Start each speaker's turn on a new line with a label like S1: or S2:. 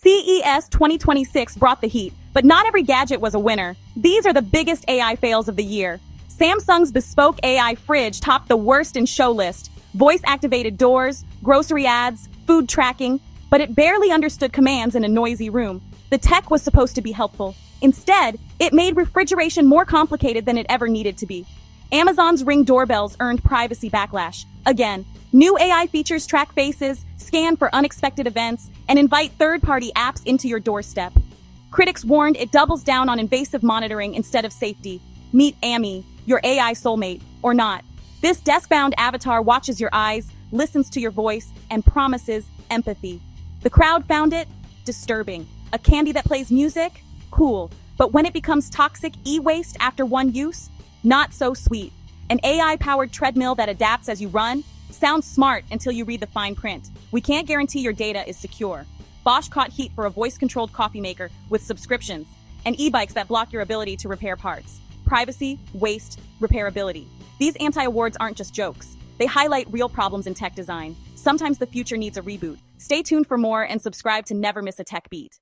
S1: CES 2026 brought the heat, but not every gadget was a winner. These are the biggest AI fails of the year. Samsung's bespoke AI fridge topped the worst in show list. Voice-activated doors, grocery ads, food tracking, but it barely understood commands in a noisy room. The tech was supposed to be helpful. Instead, it made refrigeration more complicated than it ever needed to be. Amazon's Ring doorbells earned privacy backlash. Again, new AI features track faces, scan for unexpected events, and invite third-party apps into your doorstep. Critics warned it doubles down on invasive monitoring instead of safety. Meet Amy, your AI soulmate, or not. This desk-bound avatar watches your eyes, listens to your voice, and promises empathy. The crowd found it disturbing. A candy that plays music? Cool. But when it becomes toxic e-waste after one use? Not so sweet. An AI-powered treadmill that adapts as you run? Sounds smart until you read the fine print. We can't guarantee your data is secure. Bosch caught heat for a voice-controlled coffee maker with subscriptions, and e-bikes that block your ability to repair parts. Privacy, waste, repairability. These anti-awards aren't just jokes. They highlight real problems in tech design. Sometimes the future needs a reboot. Stay tuned for more and subscribe to never miss a tech beat.